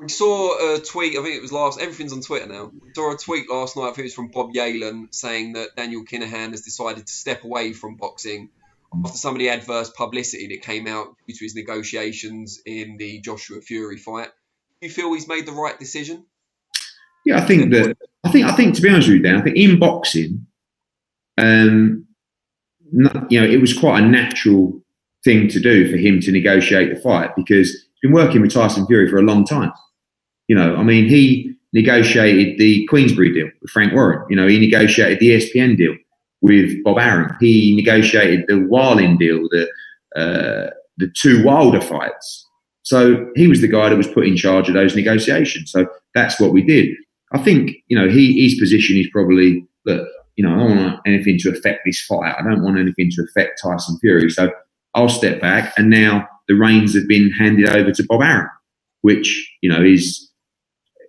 We saw a tweet, I think it was everything's on Twitter now. We saw a tweet last night, I think it was from Bob Yalen, saying that Daniel Kinahan has decided to step away from boxing after some of the adverse publicity that came out due to his negotiations in the Joshua Fury fight. Do you feel he's made the right decision? Yeah, I think to be honest with you, Dan, I think in boxing, it was quite a natural thing to do for him to negotiate the fight because he's been working with Tyson Fury for a long time. He negotiated the Queensberry deal with Frank Warren. He negotiated the ESPN deal with Bob Arum. He negotiated the Wilding deal, the two Wilder fights. So he was the guy that was put in charge of those negotiations. So that's what we did. I think, his position is probably, look, I don't want anything to affect this fight. I don't want anything to affect Tyson Fury. So I'll step back. And now the reins have been handed over to Bob Arum, which, is,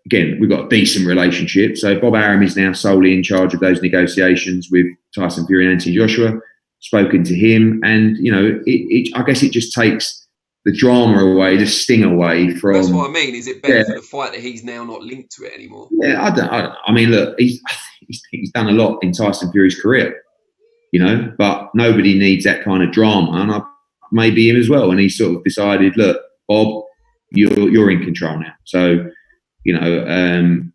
again, we've got a decent relationship. So Bob Arum is now solely in charge of those negotiations with Tyson Fury and Anthony Joshua. Spoken to him. And, I guess it just takes the drama away, the sting away from. That's what I mean. Is it better for the fight that he's now not linked to it anymore? Yeah, I mean, look, he's done a lot in Tyson Fury's career, but nobody needs that kind of drama, and maybe him as well. And he sort of decided, look, Bob, you're in control now. So, we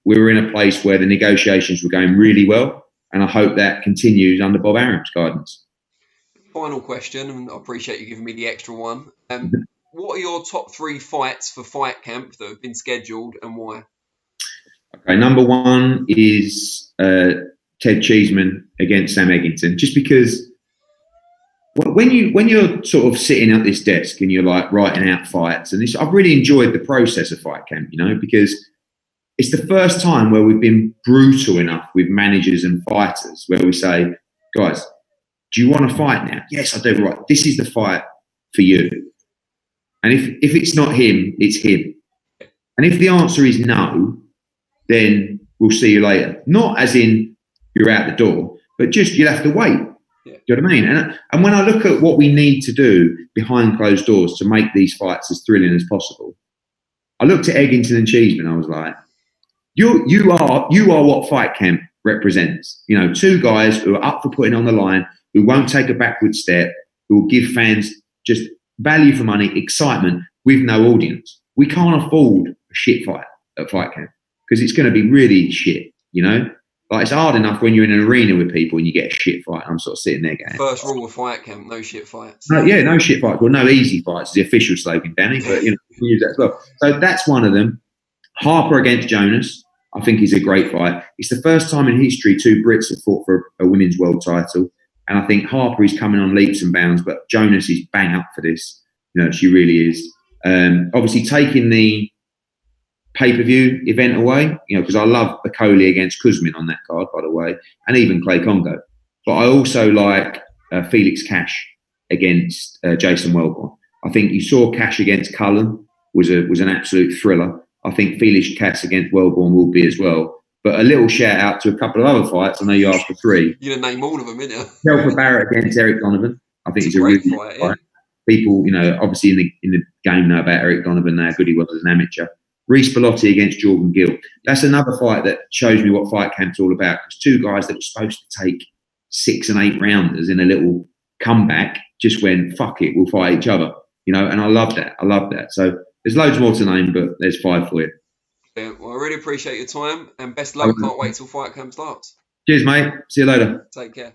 were in a place where the negotiations were going really well, and I hope that continues under Bob Arum's guidance. Final question, and I appreciate you giving me the extra one. What are your top 3 fights for Fight Camp that have been scheduled and why? Okay, number 1 is Ted Cheeseman against Sam Eggington, just because when you're sort of sitting at this desk and you're like writing out fights, and I've really enjoyed the process of Fight Camp, because it's the first time where we've been brutal enough with managers and fighters where we say, guys, do you want to fight now? Yes, I do. Right, this is the fight for you. And if it's not him, it's him. And if the answer is no, then we'll see you later. Not as in you're out the door, but just you'll have to wait. Yeah. Do you know what I mean? And when I look at what we need to do behind closed doors to make these fights as thrilling as possible, I looked at Eggington and Cheeseman. I was like, you are what Fight Camp represents. 2 guys who are up for putting on the line, who won't take a backward step, who will give fans just value for money, excitement with no audience. We can't afford a shit fight at Fight Camp because it's going to be really shit, Like, it's hard enough when you're in an arena with people and you get a shit fight. I'm sort of sitting there going, first rule of Fight Camp, no shit fights. No shit fights. Well, no easy fights is the official slogan, Danny, but you can use that as well. So that's one of them. Harper against Jonas, I think, is a great fight. It's the first time in history 2 Brits have fought for a women's world title. And I think Harper is coming on leaps and bounds, but Jonas is bang up for this. She really is. Obviously, taking the pay-per-view event away, because I love Bakoli against Kuzmin on that card, by the way, and even Clay Congo. But I also like Felix Cash against Jason Wellborn. I think you saw Cash against Cullen was an absolute thriller. I think Felix Cash against Wellborn will be as well. But a little shout out to a couple of other fights. I know you asked for 3. You're going to name all of them, didn't you? Telfer Barrett against Eric Donovan. I think it's a really good fight. Yeah. People, obviously in the game know about Eric Donovan, how good he was as an amateur. Reece Bellotti against Jordan Gill. That's another fight that shows me what Fight Camp's all about. Because 2 guys that were supposed to take 6 and 8 rounders in a little comeback just went, fuck it, we'll fight each other. And I love that. So there's loads more to name, but there's 5 for you. Yeah, well, I really appreciate your time and best luck. Can't wait till Fight Camp starts. Cheers, mate. See you later. Take care.